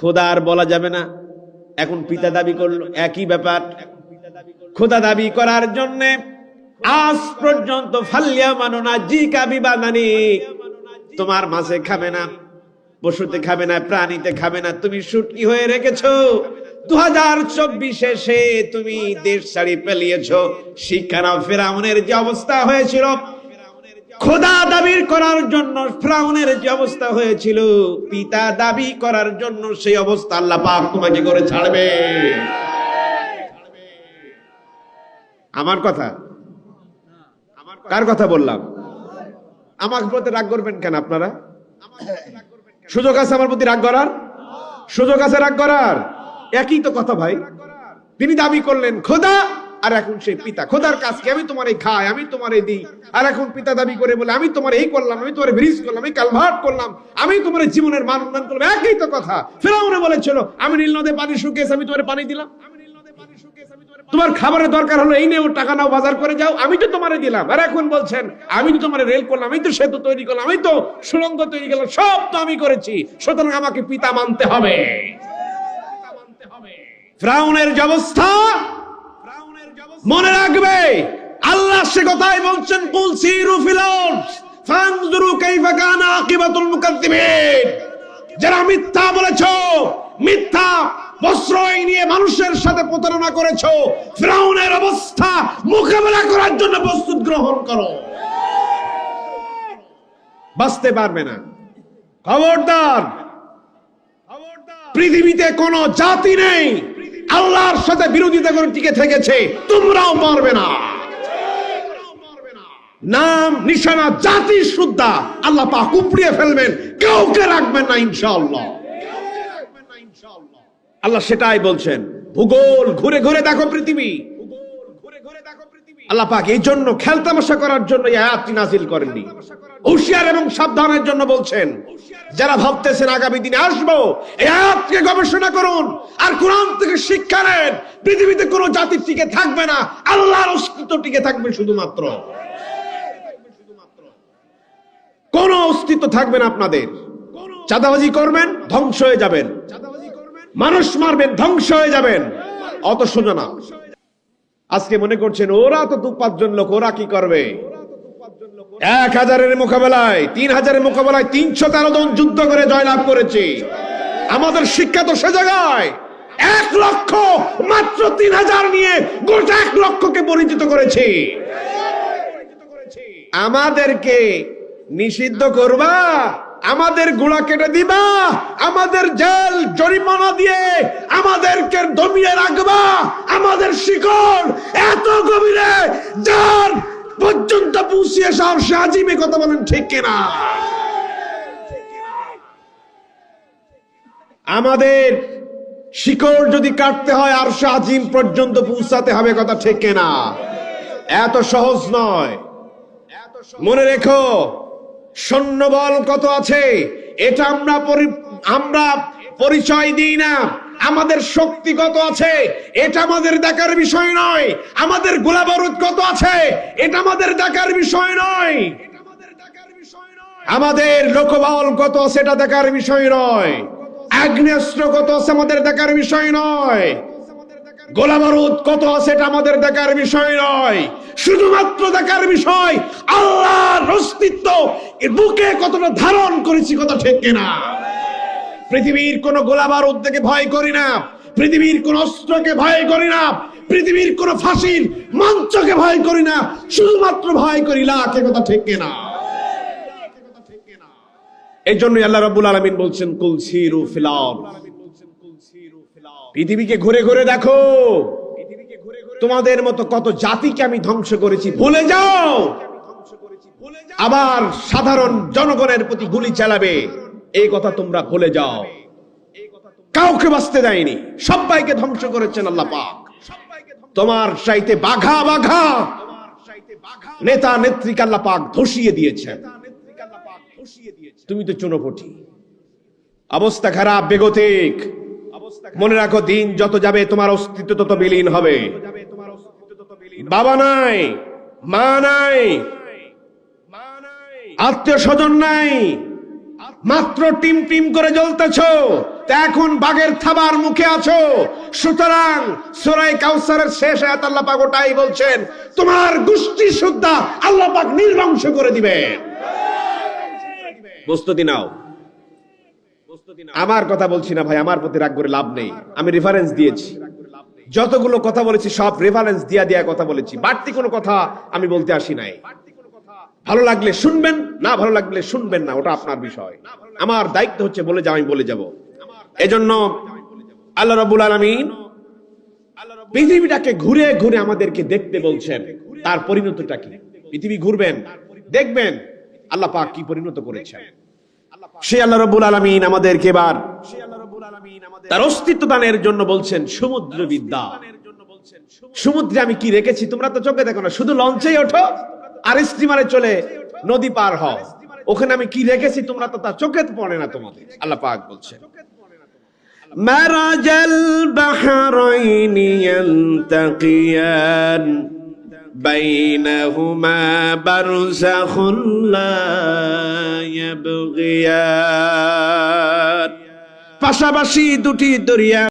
খোদা আর বলা যাবে না, এখন পিতা দাবি করলো, একই ব্যাপার। খোদা দাবি করার জন্য আজ পর্যন্ত ফাল্লিয়া মাননা জি কাবি বানানি, তোমার মাছে খাবে না, পশুতে খাবে না, প্রাণীতে খাবে না, তুমি সুটকি হয়ে রেখেছো। 2024 এসে তুমি দেশ ছাড়ি পালিয়েছো। শিক্ষা নাও, ফিরাউনের যে অবস্থা হয়েছিল খোদা দাবি করার জন্য, ফিরাউনের যে অবস্থা হয়েছিল পিতা দাবি করার জন্য, সেই অবস্থা আল্লাহ পাক তোমাকে করে ছাড়বে। আমার কথা, কার কথা বললাম? আমার প্রতি রাগ করবেন কেন আপনারা? সুযোগ আছে আমার প্রতি রাগ করার, সুযোগ আছে রাগ করার। একই তো কথা ভাই। তিনি দাবি করলেন খোদা, আর এখন সেই পিতা। খোদার কাজ কি? আমি তোমার এই খাই, আমি তোমার এই দিই। আর এখন পিতা দাবি করে বলে আমি তোমার এই করলাম, আমি তোমার ব্রিজ করলাম, আমি কালভার্ট করলাম, আমি তোমার জীবনের মান উন্নয়ন করলাম। একই তো কথা। ফিরাউন বলেছিল আমি নীল নদে পানি শুকিয়েছে, আমি তোমার পানি দিলাম। তোমার খাবারের দরকার হলো এই নেও, টাকা নাও, বাজার করে যাও, আমি তো তোমারে দিলাম। আর এখন বলছেন আমি তো তোমার রেল করলাম, আমি তো সেতু তৈরি করলাম, আমি তো সুড়ঙ্গ তৈরি করলাম, সব তো আমি করেছি, সুতরাং আমাকে পিতা মানতে হবে। ফিরাউনের যে অবস্থা মনে রাখবে, আল্লাহ সে কথাই বলছেন কুল সিরু ফিল আরদ ফানজুরু কাইফা কানা আকিবাতুল মুকাদ্দিমিন। যারা মিথ্যা বলেছো, মিথ্যা প্রশ্রয় নিয়ে মানুষের সাথে প্রতারণা করেছো, ফিরাউনের অবস্থা মোকাবেলা করার জন্য প্রস্তুত গ্রহণ করো। বাঁচতে পারবে না। খবরদার, পৃথিবীতে কোন জাতি নেই আল্লাহর সাথে বিরোধিতা করে টিকে থেকেছে, তোমরাও পারবে না। নাম নিশানা জাতি সুদ্ধা আল্লাহ পাক উপড়িয়ে ফেলবেন, কাউকে রাখবেন না ইনশাআল্লাহ। আল্লাহ সেটাই বলছেন। ভূগোল ঘুরে ঘুরে দেখো পৃথিবী। আল্লাহ পাক এই জন্য খেলতামাশা করার জন্য এই আয়াতটি নাযিল করেননি, হুঁশিয়ার এবং সাবধানের জন্য বলছেন। যারা ভাবতেছেন আগামী দিনে আসবো, এই আয়াতকে গবেষণা করুন আর কোরআন থেকে শিক্ষা নেন। পৃথিবীতে কোনো জাতি টিকে থাকবে না, আল্লাহর অস্তিত্ব টিকে থাকবে শুধুমাত্র। কোন অস্তিত্ব থাকবে না আপনাদের। চাঁদাবাজি করবেন, ধ্বংস হয়ে যাবেন। মানুষ মারবেন, ধ্বংস হয়ে যাবেন। অত সোজা না। আজকে মনে করছেন ওরা তো 2-5 জন লোক, ওরা কি করবে? 1000-এর মোকাবেলায় 3000-এর মোকাবেলায় 313 জন যুদ্ধ করে জয়লাভ করেছে। আমাদের শিক্ষা তো সে জায়গায় 1 লক্ষ মাত্র 3000 নিয়ে গোটা 1 লক্ষকে পরিচিত করেছে। আমাদেরকে নিষিদ্ধ করবা, আমাদের গোড়া কেটে দিবা, আমাদের জেল জরিমানা দিয়ে আমাদেরকে দমিয়ে রাখবা, আমাদের শিকড় এত গভীরে যার পর্যন্ত পৌঁছিয়ে সে আজিমে কথা বলেন ঠিক কিনা? আমাদের শিকড় যদি কাটতে হয় আর সে আজিম পর্যন্ত পৌঁছাতে হবে, কথা ঠিক কিনা? এত সহজ নয়। মনে রেখো, সৈন্যবল কত আছে এটা আমরা পরিচয় দিই না। আমাদের শক্তি কত আছে এটা আমাদের দেখার বিষয় নয়। আমাদের গোলাবারুদ কত আছে এটা আমাদের দেখার বিষয় নয়। আমাদের লোকবল কত আছে এটা দেখার বিষয় নয়। আগ্নেয়াস্ত্র কত আছে আমাদের দেখার বিষয় নয়। গোলাবারুদ কত আছে এটা আমাদের দেখার বিষয় নয়। শুধুমাত্র দেখার বিষয় আল্লাহর অস্তিত্ব বুকে কতটা ধারণ করেছি, কথা ঠিক কিনা? পৃথিবীর কোন গোলাবারুদ থেকে ভয় করি না, পৃথিবীর কোন অস্ত্রকে ভয় করি না, পৃথিবীর কোন ফাঁসির মঞ্চকে ভয় করি না, শুধুমাত্র ভয় করি লাখে, কথা ঠিক কিনা? এই জন্যই আল্লাহ রাব্বুল আলামিন বলছেন কুল সিরু ফিল আরদ। পৃথিবীকে ঘুরে ঘুরে দেখো, তোমাদের মতো কত জাতিকে আমি ধ্বংস করেছি, ভুলে যাও। আবার সাধারণ জনগণের প্রতি গুলি চালাবে, এই কথা তোমরা ভুলে যাও। কাউকে বাঁচতে দেয়নি, সবাইকে ধ্বংস করেছেন আল্লাহ পাক। তোমার চাইতে বাঘা বাঘা নেতা নেত্রীকে আল্লাহ পাক ধসিয়ে দিয়েছেন। তুমি তো চুনোপুটি। অবস্থা খারাপ, বেগতিক। মনে রাখো, দিন যত যাবে তোমার অস্তিত্ব তত বিলীন হবে। বাবা নাই, মা নাই, আত্মীয় স্বজন নাই, মাত্র টিম টিম করে জ্বলতেছো, তা এখন বাঘের থাবার মুখে আছো। সুতরাং সূরা কাউসারের শেষ আয়াত আল্লাহ পাক ওটাই বলছেন, তোমার গোষ্ঠী সুদ্ধা আল্লাহ পাক নির্বংশ করে দিবেন। প্রস্তুতি নাও। আমার কথা বলছি না ভাই, আমার প্রতি রাগ করে লাভ নেই। আমি রেফারেন্স দিয়েছি, যতগুলো কথা বলেছি সব রেফারেন্স দিয়া দিয়া কথা বলেছি, বাড়তি কোনো কথা আমি বলতে আসি নাই। ভালো লাগলে শুনবেন, না ভালো লাগলে শুনবেন না, ওটা আপনার বিষয়। আমার দায়িত্ব হচ্ছে বলে যাও, আমি বলে যাব। এজন্য আল্লাহ রাব্বুল আলামিন পৃথিবীটাকে ঘুরে ঘুরে আমাদেরকে দেখতে বলছেন, তার পরিণতিটা কি। পৃথিবী ঘুরবেন, দেখবেন আল্লাহ পাক কি পরিণত করেছেন। সেই আল্লাহ রাব্বুল আলামিন আমাদেরকে এবার তার অস্তিত্ব দানের জন্য বলছেন সমুদ্র বিদ্যা। সমুদ্রে আমি কি রেখেছি তোমরা তো চোখে দেখো না, শুধু লঞ্চেই ওঠো আর স্টিমারে চলে নদী পার হও। ওখানে আমি কি রেখেছি তোমরা তো তা চোখে পড়ে না তোমাদের। আল্লাহ পাক বলছেন, মারাজাল বাহরাইনি ইয়ালতাকিয়ান বাইনাহুমা বারযাখুন লা ইয়াবগিয়ান। পাশাপাশি দুটি দরিয়া